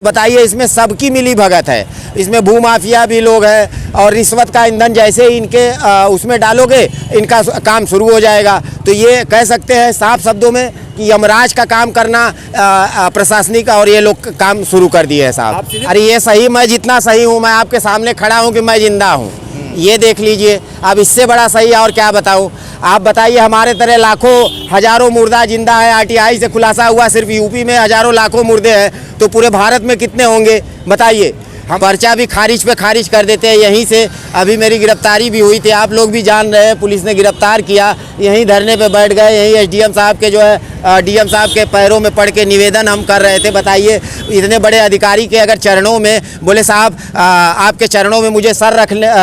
बताइए, इसमें सबकी मिली भगत है। इसमें भूमाफिया भी लोग हैं और रिश्वत का ईंधन जैसे ही इनके उसमें डालोगे इनका काम शुरू हो जाएगा। तो ये कह सकते हैं साफ शब्दों में कि यमराज का काम करना प्रशासनिक और ये लोग काम शुरू कर दिए हैं साहब। अरे ये सही, मैं जितना सही हूँ, मैं आपके सामने खड़ा हूँ कि मैं जिंदा हूँ, ये देख लीजिए। अब इससे बड़ा सही और क्या बताऊँ। आप बताइए, हमारे तरह लाखों हजारों मुर्दा जिंदा है। आरटीआई से खुलासा हुआ सिर्फ यूपी में हजारों लाखों मुर्दे हैं, तो पूरे भारत में कितने होंगे बताइए। हम पर्चा भी खारिज पे खारिज कर देते हैं। यहीं से अभी मेरी गिरफ्तारी भी हुई थी, आप लोग भी जान रहे हैं, पुलिस ने गिरफ्तार किया। यहीं धरने पे बैठ गए, यहीं एसडीएम साहब के जो है डीएम साहब के पैरों में पड़ के निवेदन हम कर रहे थे। बताइए, इतने बड़े अधिकारी के अगर चरणों में, बोले साहब आपके चरणों में मुझे सर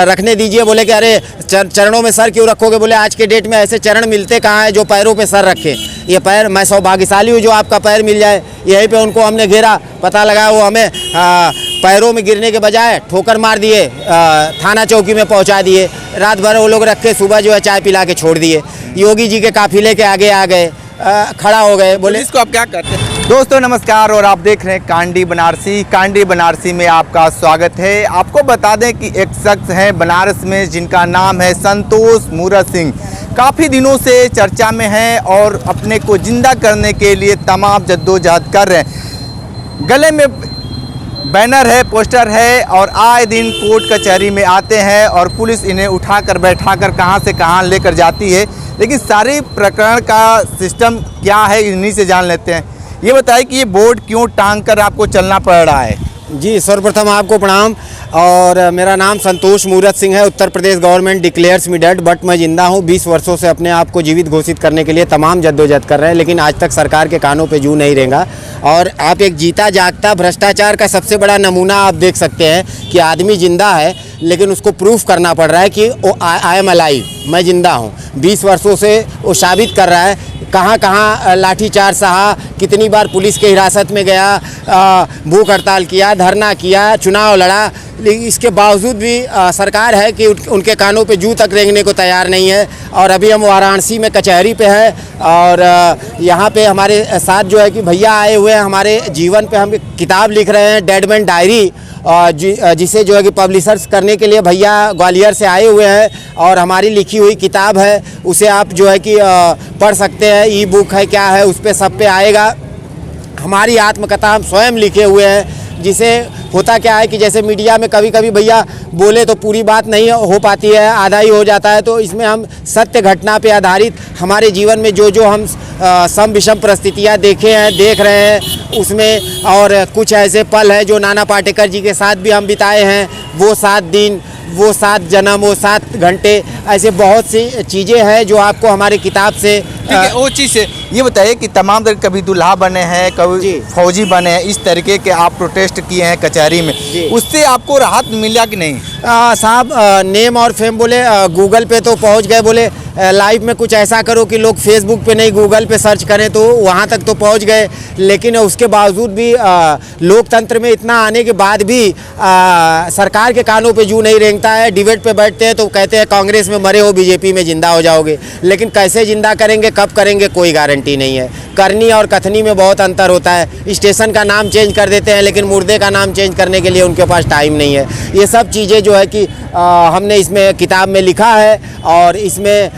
रखने दीजिए। बोले कि अरे चरणों में सर क्यों रखोगे। बोले आज के डेट में ऐसे चरण मिलते कहाँ हैं जो पैरों पे सर रखे। ये पैर, मैं सौभाग्यशाली हूँ जो आपका पैर मिल जाए। यहीं पे उनको हमने घेरा, पता लगा वो हमें पैरों में गिरने के बजाय ठोकर मार दिए, थाना चौकी में पहुंचा दिए। रात भर वो लोग रखे, सुबह जो है चाय पिला के छोड़ दिए। योगी जी के काफिले के आगे आ गए, खड़ा हो गए। बोले इसको आप क्या करते हैं। दोस्तों नमस्कार, और आप देख रहे हैं कांडी बनारसी। कांडी बनारसी में आपका स्वागत है। आपको बता दें कि एक शख्स है बनारस में जिनका नाम है संतोष मूरत सिंह। काफ़ी दिनों से चर्चा में है और अपने को जिंदा करने के लिए तमाम जद्दोजहद कर रहे हैं। गले में बैनर है, पोस्टर है, और आए दिन कोर्ट कचहरी में आते हैं और पुलिस इन्हें उठाकर बैठाकर कहां से कहां लेकर जाती है। लेकिन सारे प्रकरण का सिस्टम क्या है, इन्हीं से जान लेते हैं। ये बताइए कि ये बोर्ड क्यों टांग कर आपको चलना पड़ रहा है। जी, सर्वप्रथम आपको प्रणाम। और मेरा नाम संतोष मूरत सिंह है। Uttar Pradesh government declares me dead, but मैं जिंदा हूँ। 20 वर्षों से अपने आप को जीवित घोषित करने के लिए तमाम जद्दोजहद कर रहे हैं, लेकिन आज तक सरकार के कानों पे जू नहीं रेंगा। और आप एक जीता जागता भ्रष्टाचार का सबसे बड़ा नमूना आप देख सकते हैं कि आदमी जिंदा है, लेकिन उसको प्रूफ करना पड़ रहा है कि आई एम अलाइव, मैं जिंदा हूँ। 20 वर्षों से वो साबित कर रहा है। कहाँ कहाँ लाठीचार्ज सहा, कितनी बार पुलिस के हिरासत में गया, भूख हड़ताल किया, धरना किया, चुनाव लड़ा, लेकिन इसके बावजूद भी सरकार है कि उनके कानों पे जू तक रेंगने को तैयार नहीं है। और अभी हम वाराणसी में कचहरी पे हैं और यहाँ पे हमारे साथ जो है कि भैया आए हुए हैं। हमारे जीवन पे हम किताब लिख रहे हैं, डेड मैन डायरी, जिसे जो है कि पब्लिशर्स करने के लिए भैया ग्वालियर से आए हुए हैं। और हमारी लिखी हुई किताब है, उसे आप जो है कि पढ़ सकते हैं। ई बुक है, क्या है, उस पर सब पे आएगा। हमारी आत्मकथा हम स्वयं लिखे हुए हैं। जिसे होता क्या है कि जैसे मीडिया में कभी कभी भैया बोले तो पूरी बात नहीं हो पाती है, आधा ही हो जाता है। तो इसमें हम सत्य घटना पे आधारित हमारे जीवन में जो जो हम सम विषम परिस्थितियाँ देखे हैं, देख रहे हैं उसमें, और कुछ ऐसे पल हैं जो नाना पाटेकर जी के साथ भी हम बिताए हैं। वो 7 दिन, वो 7 जन्म, वो 7 घंटे, ऐसे बहुत सी चीज़ें हैं जो आपको हमारी किताब से वो चीज़ से ये बताइए कि तमाम तरह कभी दूल्हा बने हैं, कभी फौजी बने हैं, इस तरीके के आप प्रोटेस्ट किए हैं कचहरी में, उससे आपको राहत मिला कि नहीं। साहब, नेम और फेम बोले गूगल पे तो पहुंच गए। बोले लाइव में कुछ ऐसा करो कि लोग फेसबुक पे नहीं गूगल पे सर्च करें, तो वहां तक तो पहुंच गए। लेकिन उसके बावजूद भी लोकतंत्र में इतना आने के बाद भी सरकार के कानों पे जू नहीं रेंगता है। डिबेट पे बैठते हैं तो कहते हैं कांग्रेस में मरे हो, बीजेपी में जिंदा हो जाओगे। लेकिन कैसे जिंदा करेंगे, कब करेंगे, कोई गारंटी नहीं है। करनी और कथनी में बहुत अंतर होता है। स्टेशन का नाम चेंज कर देते हैं, लेकिन मुर्दे का नाम चेंज करने के लिए उनके पास टाइम नहीं है। ये सब चीज़ें जो है कि हमने इसमें किताब में लिखा है। और इसमें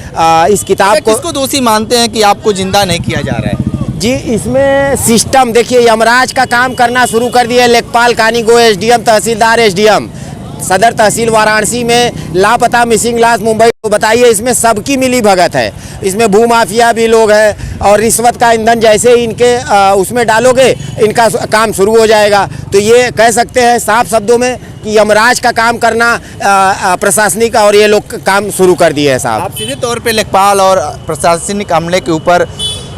इस किताब को किसको दोषी मानते हैं कि आपको जिंदा नहीं किया जा रहा है। जी, इसमें सिस्टम देखिए, यमराज का काम करना शुरू कर दिया। लेखपाल कानीगो, एसडीएम, तहसीलदार, एसडीएम, सदर तहसील वाराणसी में लापता, मिसिंग लाश मुंबई। तो बताइए, इसमें सबकी मिली भगत है। इसमें भूमाफिया भी लोग हैं और रिश्वत का ईंधन जैसे ही इनके उसमें डालोगे इनका काम शुरू हो जाएगा। तो ये कह सकते हैं साफ शब्दों में कि यमराज का काम करना प्रशासनिक और ये लोग काम शुरू कर दिए हैं साहब। आप सीधे तौर पे लेखपाल और प्रशासनिक अमले के ऊपर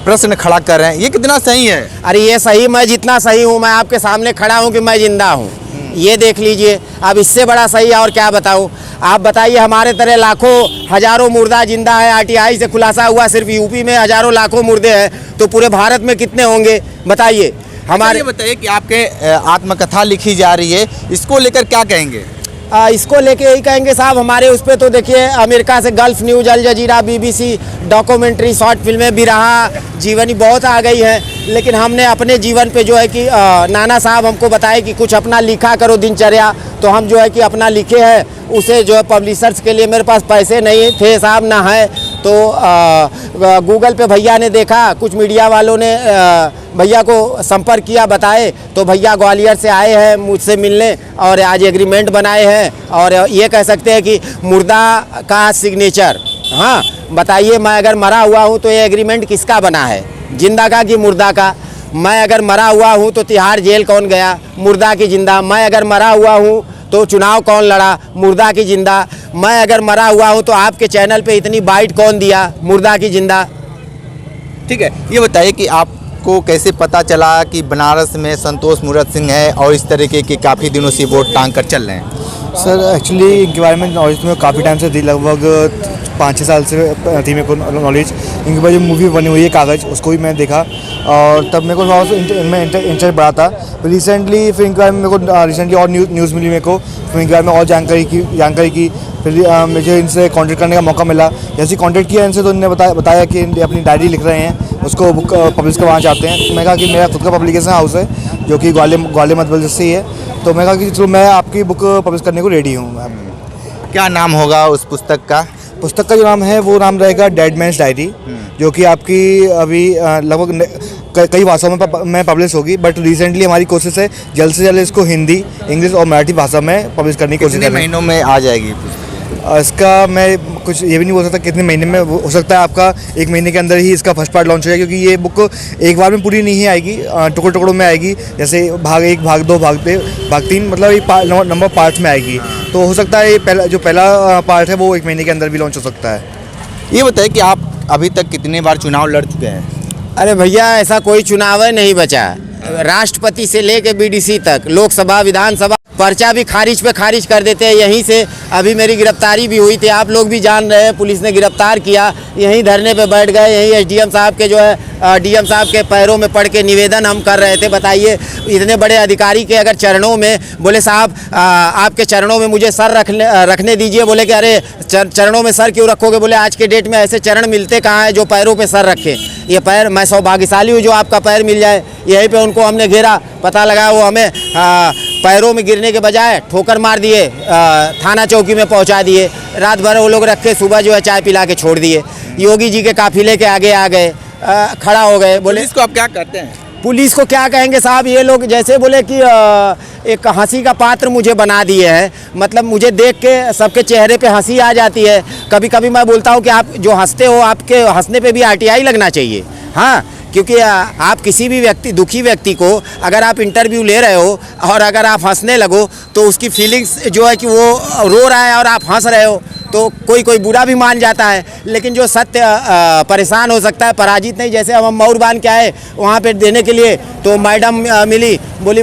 प्रश्न खड़ा कर रहे हैं, ये कितना सही है। अरे ये सही, मैं जितना सही हूँ, मैं आपके सामने खड़ा हूँ कि मैं जिंदा हूँ, ये देख लीजिए। अब इससे बड़ा सही और क्या बताऊँ। आप बताइए, हमारे तरह लाखों हजारों मुर्दा जिंदा है। आरटीआई से खुलासा हुआ सिर्फ यूपी में हजारों लाखों मुर्दे हैं, तो पूरे भारत में कितने होंगे बताइए। हमारे बताइए कि आपके आत्मकथा लिखी जा रही है, इसको लेकर क्या कहेंगे। इसको लेके यही कहेंगे साहब, हमारे उस पर तो देखिए अमेरिका से गल्फ न्यूज़, अल जजीरा, BBC, डॉक्यूमेंट्री, शॉर्ट फिल्में, बिरहा, जीवनी बहुत आ गई हैं। लेकिन हमने अपने जीवन पे जो है कि नाना साहब हमको बताए कि कुछ अपना लिखा करो दिनचर्या, तो हम जो है कि अपना लिखे हैं। उसे जो है पब्लिशर्स के लिए मेरे पास पैसे नहीं थे साहब, ना है, तो गूगल पे भैया ने देखा, कुछ मीडिया वालों ने भैया को संपर्क किया, बताए, तो भैया ग्वालियर से आए हैं मुझसे मिलने और आज एग्रीमेंट बनाए हैं। और ये कह सकते हैं कि मुर्दा का सिग्नेचर। हाँ बताइए, मैं अगर मरा हुआ हूँ तो ये एग्रीमेंट किसका बना है, जिंदा का कि मुर्दा का? मैं अगर मरा हुआ हूँ तो तिहाड़ जेल कौन गया, मुर्दा की जिंदा? मैं अगर मरा हुआ हूँ तो चुनाव कौन लड़ा, मुर्दा की जिंदा? मैं अगर मरा हुआ हूँ तो आपके चैनल पे इतनी बाइट कौन दिया, मुर्दा की जिंदा? ठीक है, ये बताइए कि आपको कैसे पता चला कि बनारस में संतोष मूरत सिंह है और इस तरीके के काफ़ी दिनों से वोट टांग कर चल रहे हैं? सर एक्चुअली इनके बारे में नॉलेज में काफ़ी टाइम से थी, लगभग 5-6 साल से थी मेरे को नॉलेज। इनके बाद जो मूवी बनी हुई है कागज़, उसको भी मैंने देखा और तब मेरे को थोड़ा सा इनमें इंटरेस्ट बढ़ा था। रिसेंटली फिर इनके बारे में मेरे को रिसेंटली और न्यूज़ मिली मेरे को, फिर इनके बारे में और जानकारी की फिर मुझे इनसे कॉन्टेक्ट करने का मौका मिला। जैसे कॉन्टेक्ट किया इनसे तो इन्होंने बताया कि अपनी डायरी लिख रहे हैं, उसको बुक पब्लिश करवाना चाहते हैं। तो मैं कहा कि मेरा खुद का पब्लिकेशन हाउस है जो कि ग्वालियर मध्य से ही है, तो मैं कहा कि चलो मैं आपकी बुक पब्लिश करने को रेडी हूँ। क्या नाम होगा उस पुस्तक का? पुस्तक का जो नाम है वो नाम रहेगा डेड मैन्स डायरी, जो कि आपकी अभी लगभग कई भाषाओं में पब्लिश होगी, बट रिसेंटली हमारी कोशिश है जल्द से जल्द इसको हिंदी, इंग्लिश और मराठी भाषा में पब्लिश करने की कोशिश कितने महीनों में आ जाएगी? इसका मैं कुछ ये भी नहीं बोल सकता कितने महीने में हो सकता है, आपका 1 महीने के अंदर ही इसका फर्स्ट पार्ट लॉन्च हो जाएगा, क्योंकि ये बुक एक बार में पूरी नहीं आएगी, टुकड़ों टुकड़ों में आएगी। जैसे भाग 1, भाग 2, भाग 3, मतलब ये नंबर पार्ट्स में आएगी। तो हो सकता है ये पहला पार्ट है वो 1 महीने के अंदर भी लॉन्च हो सकता है। ये बताइए कि आप अभी तक कितने बार चुनाव लड़ चुके हैं? अरे भैया, ऐसा कोई चुनाव है नहीं बचा। राष्ट्रपति से लेके BDC तक, लोकसभा, विधानसभा, पर्चा भी खारिज पे खारिज कर देते हैं। यहीं से अभी मेरी गिरफ्तारी भी हुई थी, आप लोग भी जान रहे हैं, पुलिस ने गिरफ्तार किया, यहीं धरने पे बैठ गए, यहीं SDM साहब के जो है DM साहब के पैरों में पड़ के निवेदन हम कर रहे थे। बताइए, इतने बड़े अधिकारी के अगर चरणों में, बोले साहब आपके चरणों में मुझे सर रखने दीजिए। बोले कि अरे चरणों में सर क्यों रखोगे? बोले आज के डेट में ऐसे चरण मिलते कहाँ हैं जो पैरों पे सर रखे। ये पैर, मैं सौभाग्यशाली हूँ जो आपका पैर मिल जाए। यहीं पे उनको हमने घेरा, पता लगा वो हमें पैरों में गिरने के बजाय ठोकर मार दिए, थाना चौकी में पहुंचा दिए। रात भर वो लोग रख के सुबह जो है चाय पिला के छोड़ दिए। योगी जी के काफिले के आगे आ गए, खड़ा हो गए। बोले इसको आप क्या कहते हैं? पुलिस को क्या कहेंगे साहब, ये लोग जैसे बोले कि एक हंसी का पात्र मुझे बना दिए हैं। मतलब मुझे देख के सबके चेहरे पे हंसी आ जाती है। कभी कभी मैं बोलता हूँ कि आप जो हंसते हो, आपके हंसने पे भी RTI लगना चाहिए। हाँ, क्योंकि आप किसी भी व्यक्ति, दुखी व्यक्ति को अगर आप इंटरव्यू ले रहे हो और अगर आप हंसने लगो तो उसकी फीलिंग्स जो है कि वो रो रहा है और आप हंस रहे हो, तो कोई बुरा भी मान जाता है। लेकिन जो सत्य परेशान हो सकता है, पराजित नहीं। जैसे हम मऊर बांध के आए वहाँ पे देने के लिए, तो मैडम मिली, बोली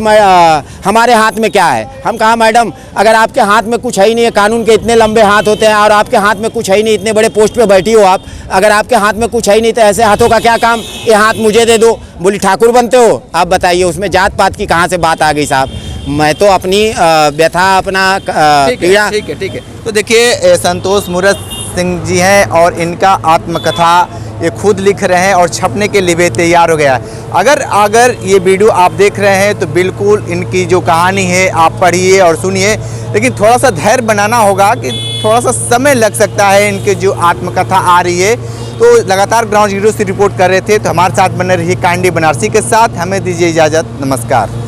हमारे हाथ में क्या है? हम कहा मैडम, अगर आपके हाथ में कुछ है ही नहीं है, कानून के इतने लंबे हाथ होते हैं और आपके हाथ में कुछ है ही नहीं, इतने बड़े पोस्ट पे बैठी हो आप, अगर आपके हाथ में कुछ है ही नहीं तो ऐसे हाथों का क्या काम? ये हाथ मुझे दे दो। बोली ठाकुर बनते हो आप? बताइए, उसमें जात पात की कहाँ से बात आ गई साहब? मैं तो अपनी व्यथा, अपना पीड़ा। ठीक है। तो देखिए, संतोष मूरत सिंह जी हैं और इनका आत्मकथा ये खुद लिख रहे हैं और छपने के लिए तैयार हो गया है। अगर ये वीडियो आप देख रहे हैं तो बिल्कुल इनकी जो कहानी है आप पढ़िए और सुनिए, लेकिन थोड़ा सा धैर्य बनाना होगा कि थोड़ा सा समय लग सकता है। इनके जो आत्मकथा आ रही है, तो लगातार ग्राउंड जीरो से रिपोर्ट कर रहे थे। तो हमारे साथ बने रहिए कांडी बनारसी के साथ। हमें दीजिए इजाज़त, नमस्कार।